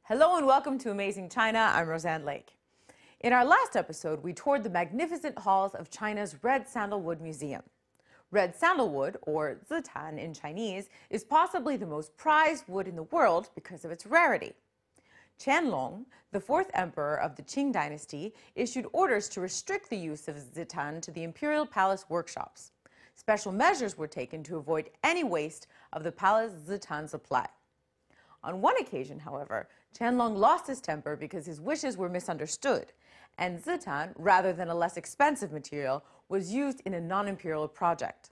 Hello and welcome to Amazing China. I'm Roseann Lake. In our last episode, we toured the magnificent halls of China's Red Sandalwood Museum. Red sandalwood, or zitan in Chinese, is possibly the most prized wood in the world because of its rarity. Qianlong, the fourth emperor of the Qing dynasty, issued orders to restrict the use of zitan to the imperial palace workshops. Special measures were taken to avoid any waste of the palace zitan supply. On one occasion, however, Qianlong lost his temper because his wishes were misunderstood, and zitan, rather than a less expensive material, was used in a non-imperial project.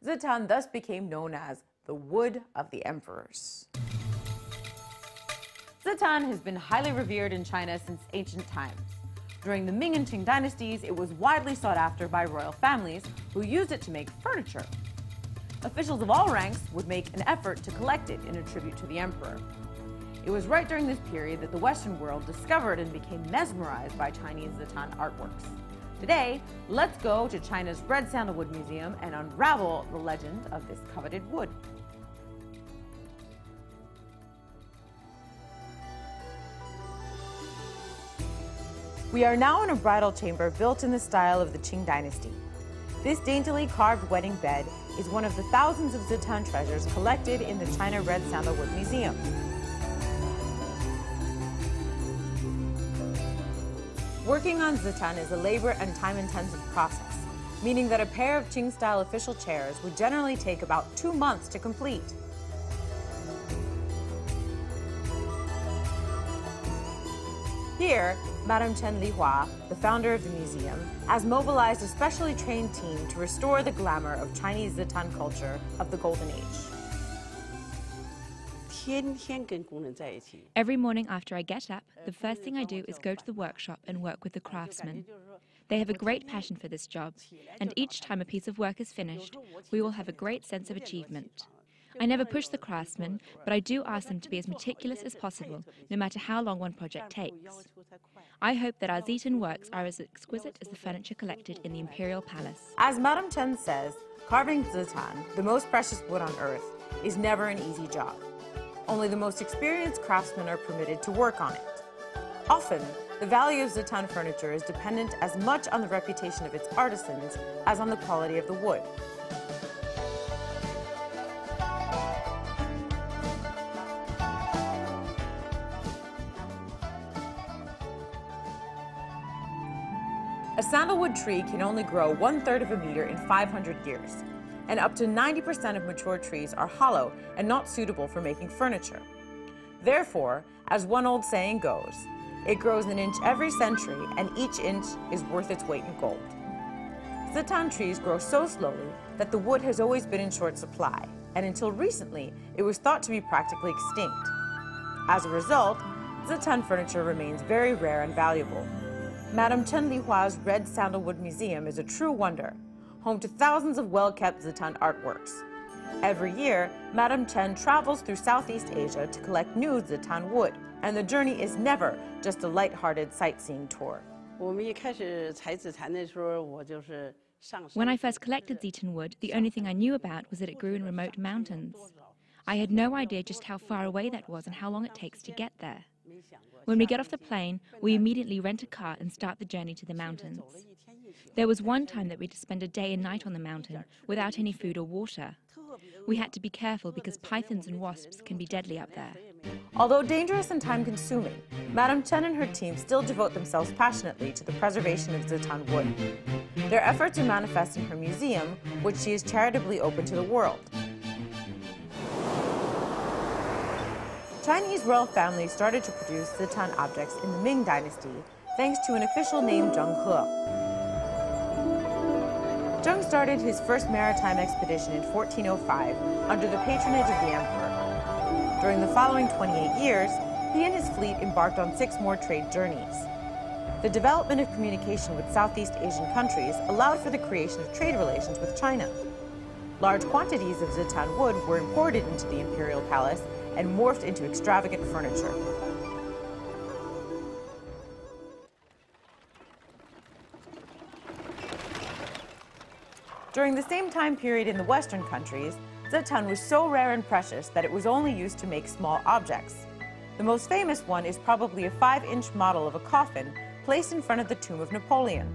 Zitan thus became known as the wood of the emperors. Zitan has been highly revered in China since ancient times. During the Ming and Qing dynasties, it was widely sought after by royal families who used it to make furniture. Officials of all ranks would make an effort to collect it in a tribute to the emperor. It was right during this period that the Western world discovered and became mesmerized by Chinese zitan artworks. Today, let's go to China's Red Sandalwood Museum and unravel the legend of this coveted wood. We are now in a bridal chamber built in the style of the Qing dynasty. This daintily carved wedding bed is one of the thousands of zitan treasures collected in the China Red Sandalwood Museum. Working on zitan is a labor and time-intensive process, meaning that a pair of Qing-style official chairs would generally take about 2 months to complete. Here, Madame Chen Lihua, the founder of the museum, has mobilized a specially trained team to restore the glamour of Chinese zitan culture of the Golden Age. Every morning after I get up, the first thing I do is go to the workshop and work with the craftsmen. They have a great passion for this job, and each time a piece of work is finished, we will have a great sense of achievement. I never push the craftsmen, but I do ask them to be as meticulous as possible, no matter how long one project takes. I hope that our zitan works are as exquisite as the furniture collected in the imperial palace. As Madame Chen says, carving zitan, the most precious wood on earth, is never an easy job. Only the most experienced craftsmen are permitted to work on it. Often, the value of zitan furniture is dependent as much on the reputation of its artisans as on the quality of the wood. A sandalwood tree can only grow 1/3 of a meter in 500 years, and up to 90% of mature trees are hollow and not suitable for making furniture. Therefore, as one old saying goes, it grows an inch every century, and each inch is worth its weight in gold. Zitan trees grow so slowly that the wood has always been in short supply, and until recently, it was thought to be practically extinct. As a result, zitan furniture remains very rare and valuable. Madame Chen Lihua's Red Sandalwood Museum is a true wonder, home to thousands of well-kept zitan artworks. Every year, Madame Chen travels through Southeast Asia to collect new zitan wood, and the journey is never just a light-hearted sightseeing tour. When I first collected zitan wood, the only thing I knew about was that it grew in remote mountains. I had no idea just how far away that was and how long it takes to get there. When we get off the plane, we immediately rent a car and start the journey to the mountains. There was one time that we had to spend a day and night on the mountain without any food or water. We had to be careful because pythons and wasps can be deadly up there. Although dangerous and time-consuming, Madame Chen and her team still devote themselves passionately to the preservation of zitan wood. Their efforts are manifest in her museum, which she has charitably opened to the world. Chinese royal families started to produce zitan objects in the Ming dynasty thanks to an official named Zheng He. Zheng started his first maritime expedition in 1405 under the patronage of the emperor. During the following 28 years, he and his fleet embarked on 6 more trade journeys. The development of communication with Southeast Asian countries allowed for the creation of trade relations with China. Large quantities of zitan wood were imported into the imperial palace and morphed into extravagant furniture. During the same time period in the Western countries, zitan was so rare and precious that it was only used to make small objects. The most famous one is probably a 5-inch model of a coffin placed in front of the tomb of Napoleon.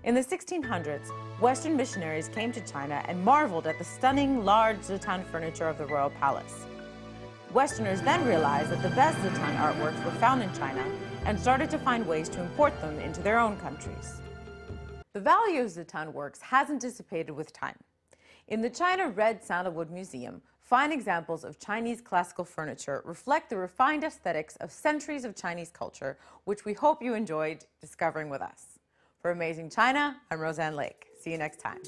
In the 1600s, Western missionaries came to China and marveled at the stunning, large Zitan furniture of the royal palace. Westerners then realized that the best Zitan artworks were found in China and started to find ways to import them into their own countries. The value of Zitan works hasn't dissipated with time. In the China Red Sandalwood Museum, fine examples of Chinese classical furniture reflect the refined aesthetics of centuries of Chinese culture, which we hope you enjoyed discovering with us. For Amazing China, I'm Roseann Lake. See you next time.